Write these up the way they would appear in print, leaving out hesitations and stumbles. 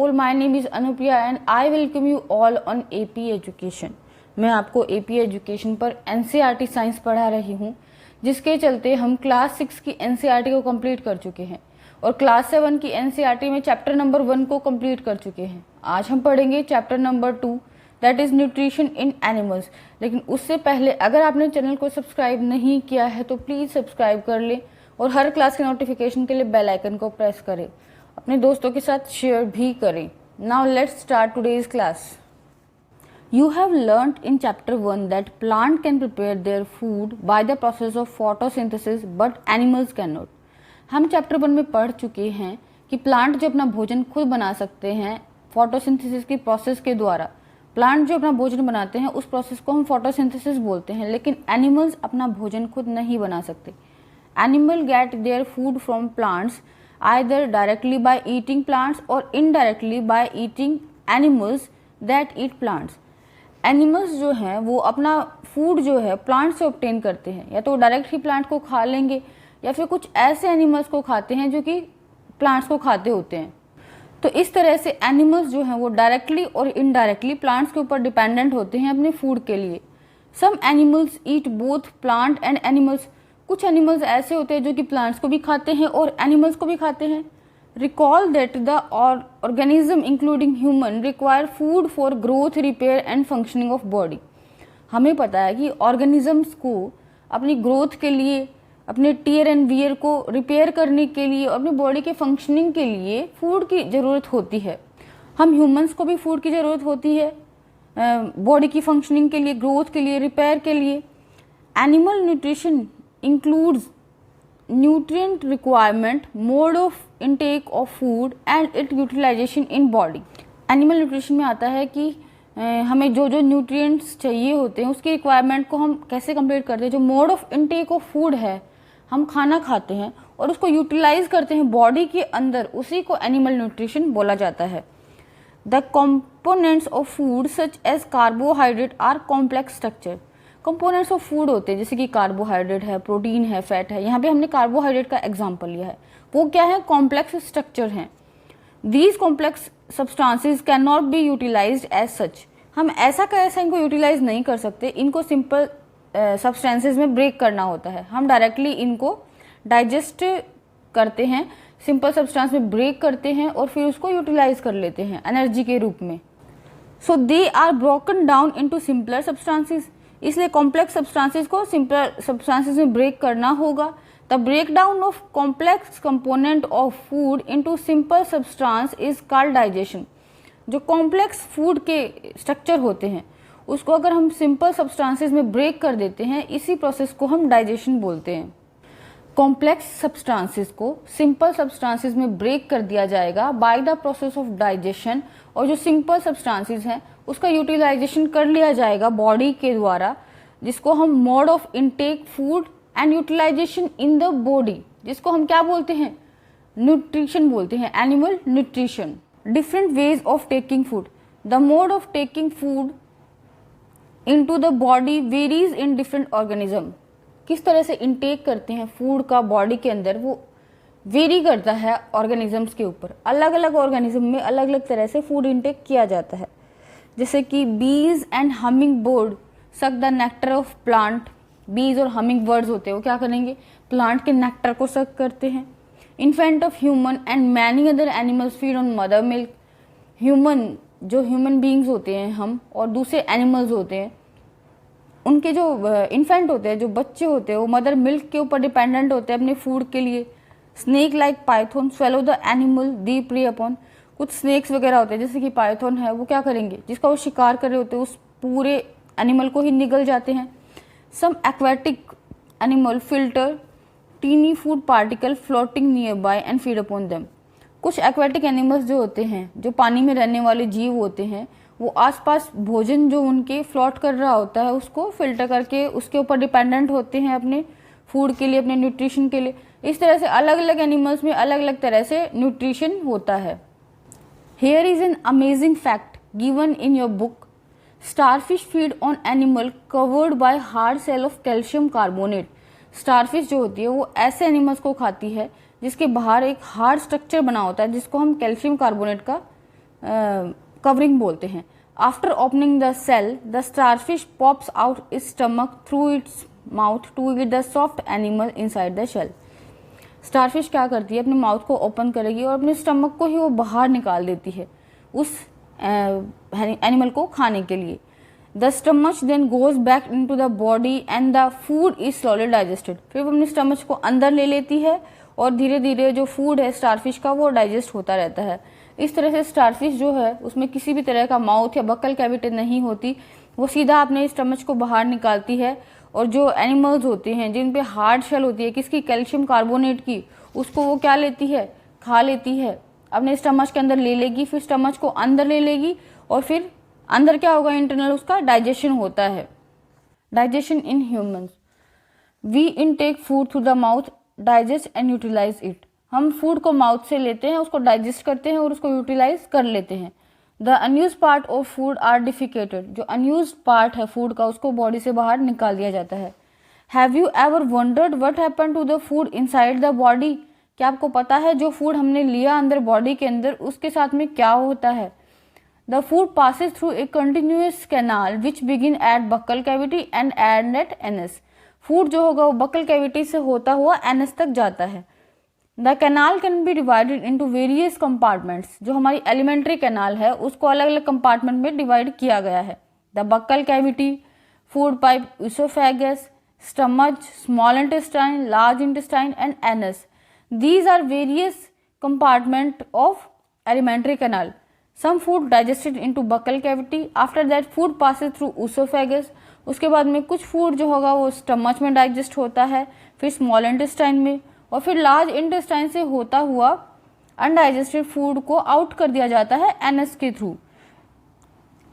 all, my name is Anupriya and I welcome you all on AP Education। मैं आपको AP education पर NCERT science पढ़ा रही हूँ, जिसके चलते हम क्लास 6 की NCERT को कंप्लीट कर चुके हैं और क्लास 7 की NCERT में चैप्टर नंबर 1 को कंप्लीट कर चुके हैं। आज हम पढ़ेंगे chapter number 2, that is nutrition in animals. लेकिन उससे पहले अगर आपने चैनल को सब्सक्राइब नहीं किया है तो प्लीज़ सब्सक्राइब कर लें और हर क्लास के नोटिफिकेशन के लिए बेल आइकन को प्रेस करें, अपने दोस्तों के साथ शेयर भी करें। Now let's start today's class. You have learnt in chapter 1 that plant can prepare their food by the process of photosynthesis but animals cannot। हम चैप्टर 1 में पढ़ चुके हैं कि प्लांट जो अपना भोजन खुद बना सकते हैं फोटोसिंथेसिस की प्रोसेस के द्वारा। प्लांट जो अपना भोजन बनाते हैं उस प्रोसेस को हम फोटोसिंथेसिस बोलते हैं, लेकिन एनिमल्स अपना भोजन खुद नहीं बना सकते। Animal get their food from plants either directly by eating plants और indirectly by eating animals that eat plants. Animals जो हैं वो अपना फूड जो है प्लांट से ऑब्टेन करते हैं, या तो डायरेक्ट ही प्लांट को खा लेंगे या फिर कुछ ऐसे एनिमल्स को खाते हैं जो कि प्लांट्स को खाते होते हैं। तो इस तरह से एनिमल्स जो हैं वो डायरेक्टली और इनडायरेक्टली प्लांट्स के ऊपर डिपेंडेंट होते हैं अपने फूड के लिए। Some animals eat both plant and animals. कुछ एनिमल्स ऐसे होते हैं जो कि प्लांट्स को भी खाते हैं और एनिमल्स को भी खाते हैं। Recall that the organism including human require food for growth, repair and functioning of body। हमें पता है कि ऑर्गेनिजम्स को अपनी ग्रोथ के लिए, अपने टीयर एंड वियर को रिपेयर करने के लिए और अपनी बॉडी के फंक्शनिंग के लिए फूड की ज़रूरत होती है। हम ह्यूमंस को भी फूड की ज़रूरत होती है बॉडी की फंक्शनिंग के लिए, ग्रोथ के लिए, रिपेयर के लिए। Animal nutrition includes nutrient requirement, mode of intake of food and its utilization in body। Animal nutrition में आता है कि हमें जो जो न्यूट्रिएंट्स चाहिए होते हैं उसकी रिक्वायरमेंट को हम कैसे कंप्लीट करते हैं। जो mode of intake of food है, हम खाना खाते हैं और उसको यूटिलाइज करते हैं बॉडी के अंदर, उसी को एनिमल न्यूट्रिशन बोला जाता है। The components of food such as carbohydrate are complex structure. Components of food होते हैं जैसे कि कार्बोहाइड्रेट है, प्रोटीन है, फैट है। यहाँ पे हमने कार्बोहाइड्रेट का एग्जांपल लिया है। वो क्या है? कॉम्प्लेक्स स्ट्रक्चर हैं। These complex substances can not be utilized as such. हम ऐसा का ऐसा इनको यूटिलाइज नहीं कर सकते, इनको सिंपल सब्सटेंसेस में ब्रेक करना होता है। हम डायरेक्टली इनको डाइजेस्ट करते हैं, सिंपल सब्सटेंस में ब्रेक करते हैं और फिर उसको यूटिलाइज कर लेते हैं एनर्जी के रूप में। So they are broken down into simpler substances. इसलिए कॉम्प्लेक्स सब्सटेंसेस को सिंपल सब्सटेंसेस में ब्रेक करना होगा। The break down of complex component of food into simple substance is called digestion. जो कॉम्प्लेक्स फूड के स्ट्रक्चर होते हैं उसको अगर हम सिंपल सब्सटेंसेस में ब्रेक कर देते हैं, इसी प्रोसेस को हम डाइजेशन बोलते हैं। कॉम्प्लेक्स सब्सटेंसेस को सिंपल सब्सटेंसेस में ब्रेक कर दिया जाएगा by the process of digestion, और जो सिंपल सब्सटेंसेस हैं उसका यूटिलाइजेशन कर लिया जाएगा बॉडी के द्वारा, जिसको हम mode of intake food and utilization in the body, जिसको हम क्या बोलते हैं? न्यूट्रिशन बोलते हैं, animal nutrition. Different ways of taking food. The mode of taking food into the body varies in different organism. किस तरह से इनटेक करते हैं फूड का बॉडी के अंदर, वो वेरी करता है ऑर्गेनिजम्स के ऊपर। अलग अलग ऑर्गेनिज्म में अलग अलग तरह से फूड इनटेक किया जाता है। जैसे कि बीज and humming bird suck the nectar of plant. बीज और हमिंग बर्ड्स होते हैं वो क्या करेंगे? प्लांट के नेक्टर को सक करते हैं। Infant of human and many other animals feed on mother milk. Human, जो ह्यूमन बींग्स होते हैं हम, और दूसरे एनिमल्स होते हैं, उनके जो इन्फेंट होते हैं, जो बच्चे होते हैं, वो मदर मिल्क के ऊपर डिपेंडेंट होते हैं अपने फूड के लिए। Snake like python swallow the animal they prey upon. कुछ स्नेक्स वगैरह होते हैं जैसे कि पाइथन है, वो क्या करेंगे? जिसका वो शिकार कर रहे होते हैं उस पूरे एनिमल को ही निगल जाते हैं। Some aquatic animal filter tiny food particle floating near by and feed upon them. कुछ एक्वेटिक एनिमल्स जो होते हैं, जो पानी में रहने वाले जीव होते हैं, वो आसपास भोजन जो उनके फ्लोट कर रहा होता है उसको फिल्टर करके उसके ऊपर डिपेंडेंट होते हैं अपने फूड के लिए, अपने न्यूट्रिशन के लिए। इस तरह से अलग अलग एनिमल्स में अलग अलग तरह से न्यूट्रिशन होता है। Here is an amazing fact given in your book. Starfish feed on animal covered by hard shell of calcium carbonate। Starfish जो होती है वो ऐसे एनिमल्स को खाती है जिसके बाहर एक हार्ड स्ट्रक्चर बना होता है, जिसको हम कैल्शियम कार्बोनेट का कवरिंग बोलते हैं। After opening the shell the starfish pops out its stomach through its mouth to eat the soft animal inside the shell. Starfish क्या करती है, अपने माउथ को ओपन करेगी और अपने स्टमक को ही वो बाहर निकाल देती है उस एनिमल को खाने के लिए। The stomach then goes back into the body and the food is slowly digested. फिर वो अपने स्टमच को अंदर ले लेती है और धीरे धीरे जो फूड है स्टारफिश का वो डाइजेस्ट होता रहता है। इस तरह से स्टारफिश जो है उसमें किसी भी तरह का माउथ या बक्कल कैविटी नहीं होती, वो सीधा अपने स्टमच को बाहर निकालती है। और जो एनिमल्स होते हैं जिन पे हार्ड शेल होती है किसकी, कैल्शियम कार्बोनेट की, उसको वो क्या लेती है, खा लेती है, अपने स्टमच के अंदर ले लेगी, फिर स्टमच को अंदर ले लेगी और फिर अंदर क्या होगा, इंटरनल उसका डाइजेशन होता है। Digestion in humans, we intake food through the mouth, digest and utilize it. हम फूड को माउथ से लेते हैं, उसको डाइजेस्ट करते हैं और उसको यूटिलाइज कर लेते हैं। The unused part of food are defecated, जो अनयूज पार्ट है फूड का उसको बॉडी से बाहर निकाल दिया जाता है। Have you ever wondered what happen to the food inside the body, क्या आपको पता है जो फूड हमने लिया अंदर बॉडी के अंदर उसके साथ में क्या होता है। The food passes through a continuous canal which begin at buccal cavity and end at anus. Food जो होगा वो बक्कल कैविटी से होता हुआ एनस तक जाता है। The canal can be divided into various compartments, जो हमारी एलिमेंट्री कैनाल है उसको अलग अलग कंपार्टमेंट में डिवाइड किया गया है। The buccal cavity, food pipe, oesophagus, stomach, small intestine, large intestine and anus. These are various compartments of alimentary canal. Some food digested into buccal cavity. After that food passes through esophagus. उसके बाद में कुछ food जो होगा वो stomach में digest होता है, फिर स्मॉल इंटेस्टाइन में और फिर लार्ज इंटेस्टाइन से होता हुआ अनडाइजेस्टेड फूड को आउट कर दिया जाता है एनएस के through.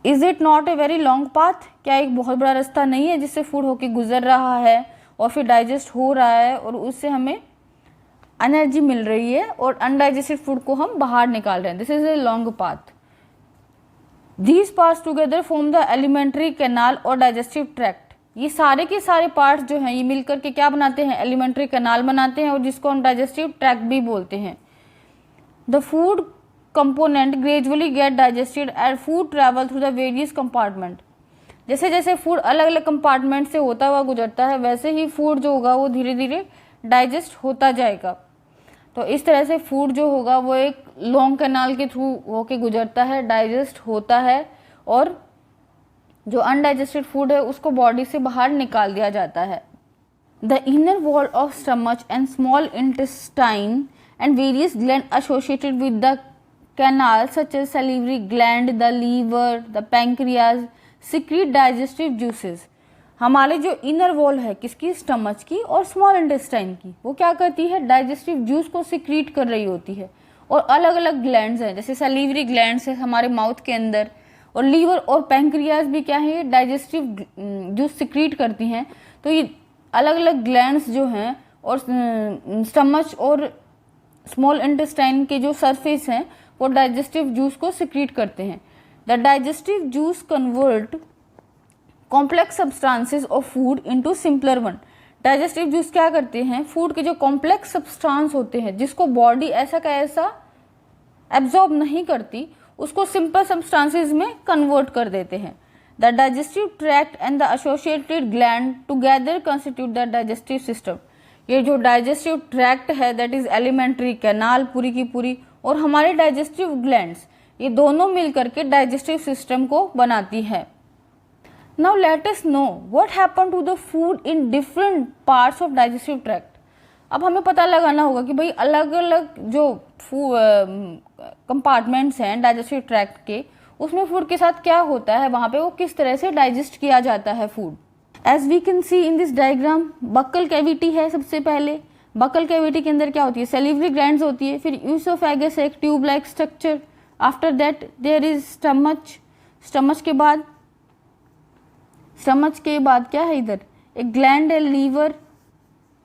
Is it not a very long path, क्या एक बहुत बड़ा रास्ता नहीं है जिससे फूड होके गुजर रहा है और फिर डाइजेस्ट हो रहा है और उससे हमें एनर्जी मिल रही है और अनडाइजेस्टेड फूड को हम बाहर निकाल रहे हैं। This is a long path. These parts together form the alimentary canal और डाइजेस्टिव ट्रैक्ट। ये सारे के सारे पार्ट्स जो हैं ये मिलकर के क्या बनाते हैं, एलिमेंट्री कैनाल बनाते हैं और जिसको हम डाइजेस्टिव ट्रैक्ट भी बोलते हैं। The food component gradually get digested and food travel through the various compartment. जैसे जैसे फूड अलग अलग कंपार्टमेंट से होता हुआ गुजरता है वैसे ही फूड जो होगा वो धीरे धीरे डाइजेस्ट होता जाएगा। तो इस तरह से फूड जो होगा वो एक लॉन्ग कैनाल के थ्रू होके गुजरता है, डाइजेस्ट होता है और जो अनडाइजेस्टेड फूड है उसको बॉडी से बाहर निकाल दिया जाता है। The inner wall of stomach and small intestine and various gland associated with the canal such as salivary gland, the liver, the pancreas secrete digestive juices. हमारे जो इनर वॉल है किसकी, स्टमच की और स्मॉल इंटेस्टाइन की, वो क्या करती है, डाइजेस्टिव जूस को सिक्रीट कर रही होती है। और अलग अलग ग्लैंड्स हैं, जैसे सैलिवरी ग्लैंड्स है हमारे माउथ के अंदर और लीवर और पैंक्रियाज भी क्या है, डाइजेस्टिव जूस सिक्रीट करती हैं। तो ये अलग अलग ग्लैंड्स जो हैं और स्टमच और स्मॉल इंटेस्टाइन के जो सरफेस हैं वो डाइजेस्टिव जूस को सिक्रीट करते हैं। The digestive juice convert complex substances of food into simpler one. Digestive juice क्या करते हैं, फूड के जो कॉम्प्लेक्स सब्सटेंस होते हैं जिसको बॉडी ऐसा का ऐसा एब्जॉर्ब नहीं करती उसको सिंपल सब्सटेंसेस में कन्वर्ट कर देते हैं। The digestive tract and the associated gland together constitute the digestive system. ये जो डाइजेस्टिव ट्रैक्ट है दैट इज एलिमेंट्री कैनाल पूरी की पूरी और हमारे डाइजेस्टिव ग्लैंड्स, ये दोनों मिलकर के डाइजेस्टिव सिस्टम को बनाती है। Now let us know what happened to the food in different parts of digestive tract. अब हमें पता लगाना होगा कि भाई अलग अलग जो कंपार्टमेंट्स हैं डाइजेस्टिव ट्रैक्ट के उसमें फूड के साथ क्या होता है, वहाँ पे वो किस तरह से डाइजेस्ट किया जाता है food. As we can see in this diagram, buccal cavity है सबसे पहले। बक्कल कैविटी के अंदर क्या होती है, सैलिवरी ग्लैंड्स होती है, फिर यूसोफेगस एक tube like structure. After that there is stomach. Stomach के बाद क्या है, इधर एक ग्लैंड है, लीवर,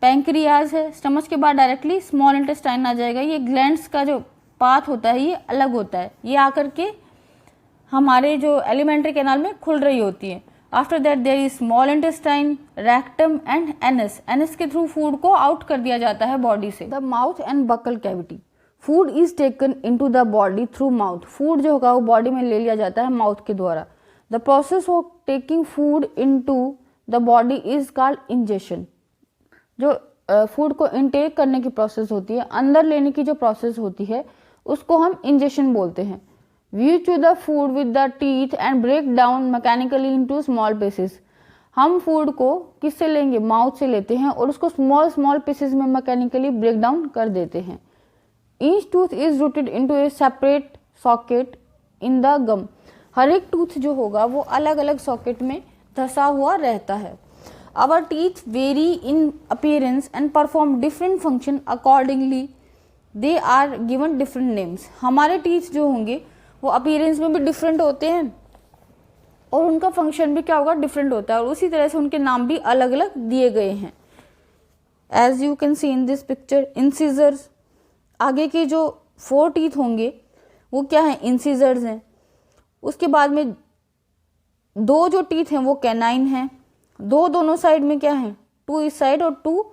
पैंक्रियाज है। स्टमच के बाद डायरेक्टली स्मॉल इंटेस्टाइन आ जाएगा। ये ग्लैंड्स का जो पाथ होता है ये अलग होता है, ये आकर के हमारे जो एलिमेंट्री कैनाल में खुल रही होती है। After that there is small intestine, rectum and anus. Anus के थ्रू फूड को आउट कर दिया जाता है बॉडी से। The mouth and buccal cavity, food is taken into the body through mouth, food जो होगा वो बॉडी में ले लिया जाता है माउथ के द्वारा। The process of taking food into the body is called ingestion, जो फूड को इनटेक करने की प्रोसेस होती है, अंदर लेने की जो प्रोसेस होती है उसको हम इंजेशन बोलते हैं। We chew the food with the teeth and break down mechanically into small pieces, हम फूड को किससे लेंगे, माउथ से लेते हैं और उसको स्मॉल स्मॉल पीसेस में मैकेनिकली ब्रेक डाउन कर देते हैं। Each tooth is rooted into a separate socket in the gum, हर एक टूथ जो होगा वो अलग अलग सॉकेट में धसा हुआ रहता है। Our teeth vary in appearance and perform different function accordingly, they are given different names, हमारे टीथ जो होंगे वो अपीयरेंस में भी डिफरेंट होते हैं और उनका फंक्शन भी क्या होगा, डिफरेंट होता है, और उसी तरह से उनके नाम भी अलग अलग दिए गए हैं। As you can see in this picture, incisors, आगे के जो 4 टीथ होंगे वो क्या है, इंसिजर्स हैं। उसके बाद में 2 जो टीथ हैं वो कैनाइन हैं, 2 दोनों साइड में क्या है, 2 इस साइड और 2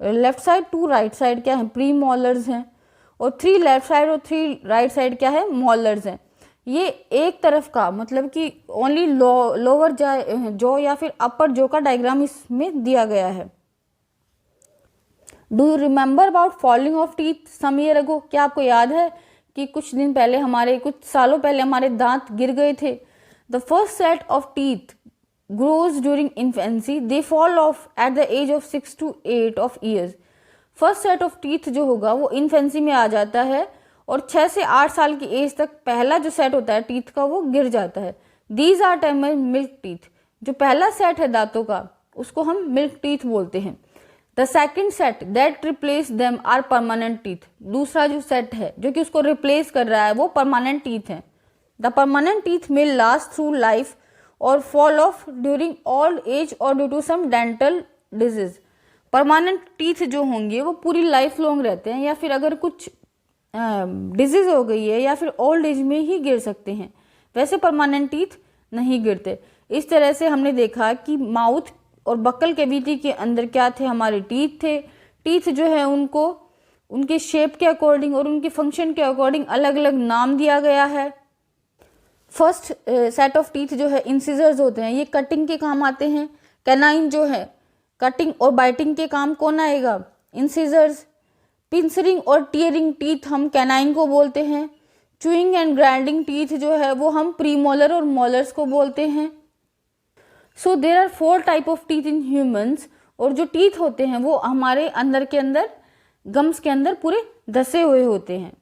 लेफ्ट साइड, 2 राइट साइड क्या है, प्री मॉलर्स हैं, और 3 लेफ्ट साइड और 3 राइट साइड क्या है, मॉलर्स हैं। ये एक तरफ का मतलब कि ओनली लोअर जॉ या फिर अपर जॉ का डायग्राम इसमें दिया गया है। Do you remember about falling of teeth some year ago, क्या आपको याद है कि कुछ दिन पहले हमारे, कुछ सालों पहले हमारे दांत गिर गए थे। The first set of teeth grows during infancy, they fall off at the age of 6 to 8 of years, first set of teeth जो होगा वो इन्फेंसी में आ जाता है और 6 से 8 साल की एज तक पहला जो सेट होता है टीथ का वो गिर जाता है। These are termed milk teeth, जो पहला सेट है दांतों का उसको हम मिल्क टीथ बोलते हैं। The second set that replace them are permanent teeth, दूसरा जो सेट है जो कि उसको रिप्लेस कर रहा है वो परमानेंट टीथ है। The permanent teeth may last through life और fall off during old age और due to some dental disease, permanent teeth जो होंगे वो पूरी लाइफ लॉन्ग रहते हैं या फिर अगर कुछ डिजीज हो गई है या फिर ओल्ड एज में ही गिर सकते हैं, वैसे परमानेंट टीथ नहीं गिरते। इस तरह से हमने देखा कि माउथ और बक्कल कैविटी के अंदर क्या थे, हमारे टीथ थे। टीथ जो है उनको उनके शेप के अकॉर्डिंग और उनके फंक्शन के अकॉर्डिंग अलग अलग नाम दिया गया है। फर्स्ट सेट ऑफ टीथ जो है इंसिजर्स होते हैं, ये कटिंग के काम आते हैं। कैनाइन जो है कटिंग और बाइटिंग के काम कौन आएगा, इंसिजर्स। पिंसरिंग और टीयरिंग टीथ हम कैनाइन को बोलते हैं। चूइंग एंड ग्राइंडिंग टीथ जो है वो हम प्रीमोलर और मोलर्स को बोलते हैं। So there are 4 type of teeth in humans, और जो टीथ होते हैं वो हमारे अंदर के अंदर गम्स के अंदर पूरे धसे हुए होते हैं।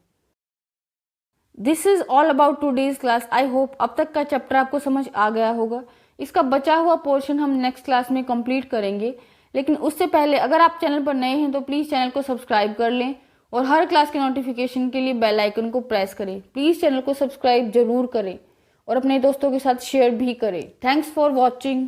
This is all about today's class. I hope अब तक का चैप्टर आपको समझ आ गया होगा। इसका बचा हुआ पोर्शन हम नेक्स्ट क्लास में कंप्लीट करेंगे, लेकिन उससे पहले अगर आप चैनल पर नए हैं तो प्लीज़ चैनल को सब्सक्राइब कर लें और हर क्लास के नोटिफिकेशन के लिए बेल आइकन को प्रेस करें। प्लीज़ चैनल को सब्सक्राइब जरूर करें और अपने दोस्तों के साथ शेयर भी करें। Thanks for watching.